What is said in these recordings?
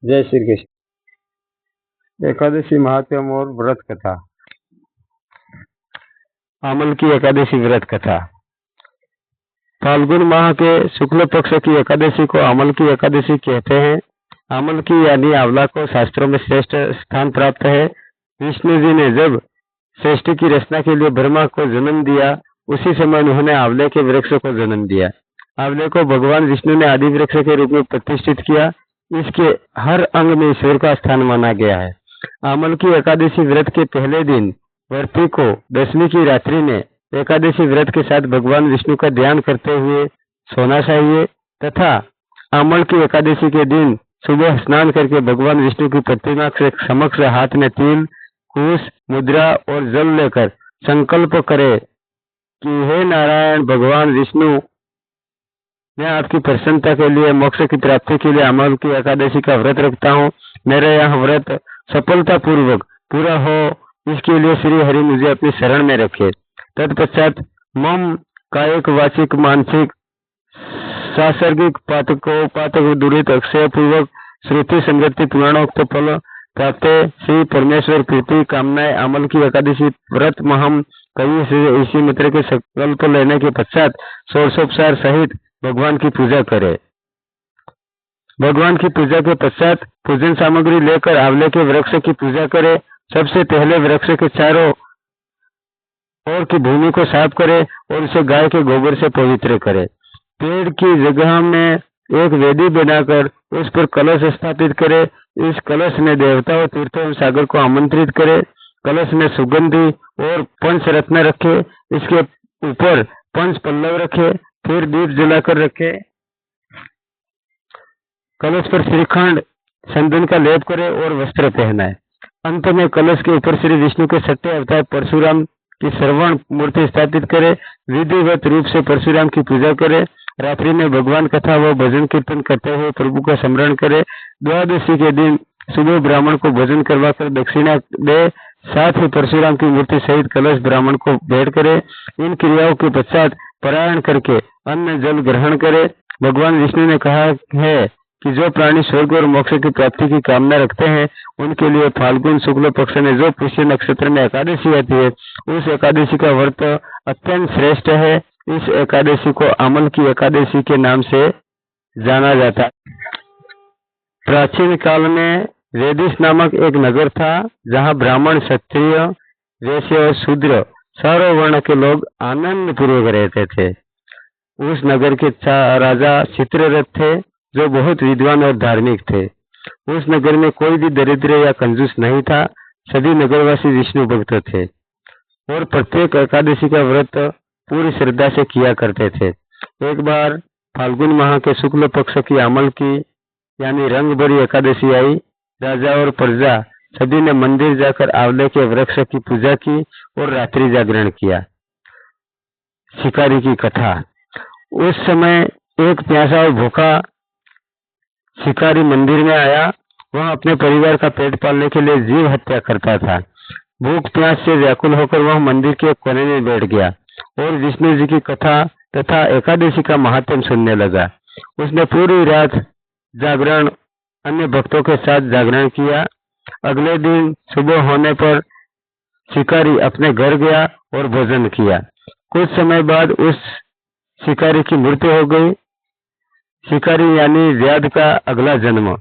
जय श्री कृष्ण। एकादशी महात्म्य और व्रत कथा। अमल की एकादशी व्रत कथा। फाल्गुन माह के शुक्ल पक्ष की एकादशी को अमल की एकादशी कहते हैं। अमल की यानी आंवला को शास्त्रों में श्रेष्ठ स्थान प्राप्त है। विष्णु जी ने जब सृष्टि की रचना के लिए ब्रह्मा को जन्म दिया, उसी समय उन्होंने आंवले के वृक्ष को जन्म दिया। आंवले को भगवान विष्णु ने आदि वृक्ष के रूप में प्रतिष्ठित किया। इसके हर अंग में ईश्वर का स्थान माना गया है। अमल की एकादशी व्रत के पहले दिन व्रती को दशमी की रात्रि में एकादशी व्रत के साथ भगवान विष्णु का ध्यान करते हुए सोना चाहिए तथा अमल की एकादशी के दिन सुबह स्नान करके भगवान विष्णु की प्रतिमा के समक्ष हाथ में तिल, कुश, मुद्रा और जल लेकर संकल्प करे कि हे नारायण, भगवान विष्णु, मैं आपकी प्रसन्नता के लिए, मोक्ष की प्राप्ति के लिए अमल की एकादशी का व्रत रखता हूँ। मेरा यह व्रत सफलता पूर्वक पूरा हो, इसके लिए श्री हरि मुझे अपनी शरण में रखे। तत्पश्चात मम कायिक, वाचिक, मानसिक, सांसर्गिक पातक दूरित अक्षय पूर्वक श्रुति संगति पुराणोक्त फल प्राप्त श्री परमेश्वर प्रीति कामनाएं अमल की एकादशी व्रत महम कई से इसी मित्र के संकल्प लेने के पश्चात षोडशोपचार सहित भगवान की पूजा करे। भगवान की पूजा के पश्चात पूजन सामग्री लेकर आंवले के वृक्ष की पूजा करे। सबसे पहले वृक्ष के चारों ओर की भूमि को साफ करे और उसे गाय के गोबर से पवित्र करे। पेड़ की जगह में एक वेदी बनाकर उस पर कलश स्थापित करे। इस कलश में देवताओं, तीर्थों और सागर को आमंत्रित करे। कलश में सुगंधी और पंच रत्न रखे। इसके ऊपर पंच पल्लव रखे, फिर दीप जलाकर रखे। कलश पर श्रीखंड चंदन का लेप करे और वस्त्र पहनाए। अंत में कलश के ऊपर श्री विष्णु के छठे अवतार परशुराम की श्रवण मूर्ति स्थापित करे। विधिवत रूप से परशुराम की पूजा करे। रात्रि में भगवान कथा व भजन कीर्तन करते हुए प्रभु का स्मरण करे। द्वादशी के दिन सुबह ब्राह्मण को भोजन करवाकर दक्षिणा दे। साथ ही परशुराम की मूर्ति सहित कलश ब्राह्मण को भेंट करे। इन क्रियाओं के पश्चात पारायण करके अन्न जल ग्रहण करे। भगवान विष्णु ने कहा है कि जो प्राणी स्वर्ग और मोक्ष की प्राप्ति की कामना रखते हैं, उनके लिए फाल्गुन शुक्ल पक्ष में जो पुष्य नक्षत्र में एकादशी आती है, उस एकादशी का व्रत अत्यंत श्रेष्ठ है। इस एकादशी को अमल की एकादशी के नाम से जाना जाता है। प्राचीन काल में वेदिस नामक एक नगर था, जहाँ ब्राह्मण, क्षत्रिय, वैश्य और शूद्र चारों वर्ण के लोग आनंद पूर्वक रहते थे। उस नगर के राजा चित्ररथ थे, जो बहुत विद्वान और धार्मिक थे। उस नगर में कोई भी दरिद्र या कंजूस नहीं था। सभी नगरवासी विष्णु भक्त थे और प्रत्येक एकादशी का व्रत पूरी श्रद्धा से किया करते थे। एक बार फाल्गुन माह के शुक्ल पक्ष की अमल की यानी रंग भरी एकादशी आई। राजा और प्रजा सभी ने मंदिर जाकर आंवले के वृक्ष की पूजा की और रात्रि जागरण किया। शिकारी की कथा। उस समय एक प्यासा और भूखा शिकारी मंदिर में आया। वह अपने परिवार का पेट पालने के लिए जीव हत्या करता था। भूख प्यास से व्याकुल होकर वह मंदिर के कोने में बैठ गया और विष्णु जी की कथा तथा एकादशी का महात्म्य सुनने लगा। उसने पूरी रात जागरण अन्य भक्तों के साथ जागरण किया। अगले दिन सुबह होने पर शिकारी अपने घर गया और भोजन किया। कुछ समय बाद उस शिकारी की मृत्यु हो गई। शिकारी यानी व्याध का अगला जन्म।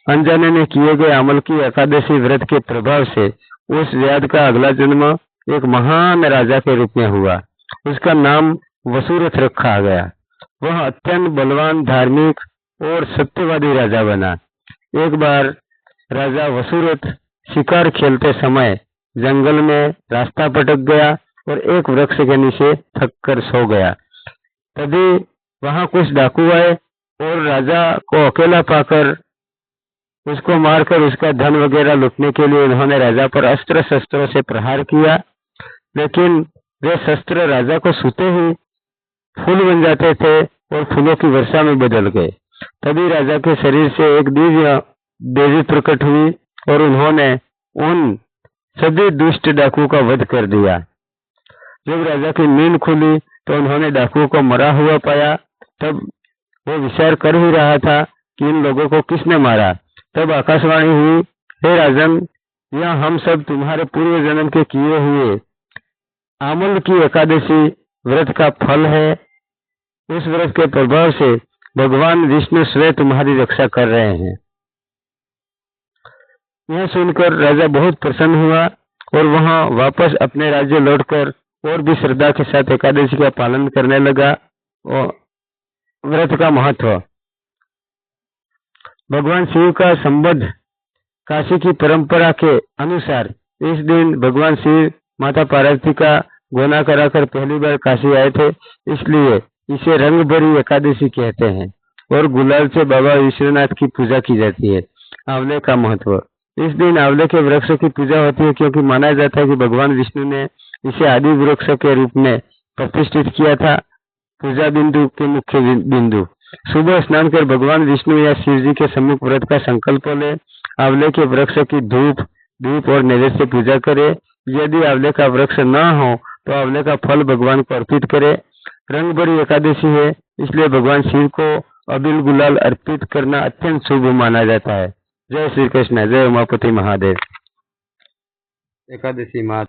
अनजाने में किए गए अमल की एकादशी व्रत के प्रभाव से उस व्याध का अगला जन्म एक महान राजा के रूप में हुआ। उसका नाम वसुरथ रखा गया। वह अत्यंत बलवान, धार्मिक और सत्यवादी राजा बना। एक बार राजा वसुरथ शिकार खेलते समय जंगल में रास्ता भटक गया और एक वृक्ष के नीचे थक कर सो गया। तभी वहां कुछ डाकू आए और राजा को अकेला पाकर उसको मारकर उसका धन वगैरह लूटने के लिए उन्होंने राजा पर अस्त्र शस्त्रों से प्रहार किया। लेकिन वे शस्त्र राजा को छूते ही फूल बन जाते थे और फूलों की वर्षा में बदल गए। तभी राजा के शरीर से एक दिव्य देवी प्रकट हुई और उन्होंने उन सभी दुष्ट डाकुओं का वध कर दिया। जब राजा की नींद खुली तो उन्होंने डाकुओं को मरा हुआ पाया। तब वो विचार कर ही रहा था कि इन लोगों को किसने मारा। तब आकाशवाणी हुई, हे राजन, यह हम सब तुम्हारे पूर्व जन्म के किए हुए आमल की एकादशी व्रत का फल है। उस व्रत के प्रभाव से भगवान विष्णु स्वयं तुम्हारी रक्षा कर रहे हैं। यह सुनकर राजा बहुत प्रसन्न हुआ और वहां वापस अपने राज्य लौटकर और भी श्रद्धा के साथ एकादशी का पालन करने लगा। और व्रत का महत्व, भगवान शिव का संबंध काशी की परंपरा के अनुसार इस दिन भगवान शिव माता पार्वती का गोना कराकर पहली बार काशी आए थे, इसलिए इसे रंग भरी एकादशी कहते हैं और गुलाल से बाबा विश्वनाथ की पूजा की जाती है। आंवले का महत्व, इस दिन आंवले के वृक्ष की पूजा होती है क्योंकि माना जाता है कि भगवान विष्णु ने इसे आदि वृक्ष के रूप में प्रतिष्ठित किया था। पूजा बिंदु के मुख्य बिंदु, सुबह स्नान कर भगवान विष्णु या शिव जी के सम्मुख व्रत का संकल्प ले। आंवले के वृक्ष की धूप दीप और नैवेद्य से पूजा करे। यदि आंवले का वृक्ष न हो तो आंवले का फल भगवान को अर्पित करे। रंग भरी एकादशी है, इसलिए भगवान शिव को अबील गुलाल अर्पित करना अत्यंत शुभ माना जाता है। जय श्री कृष्ण, जय उमापति महादेव। एकादशी मात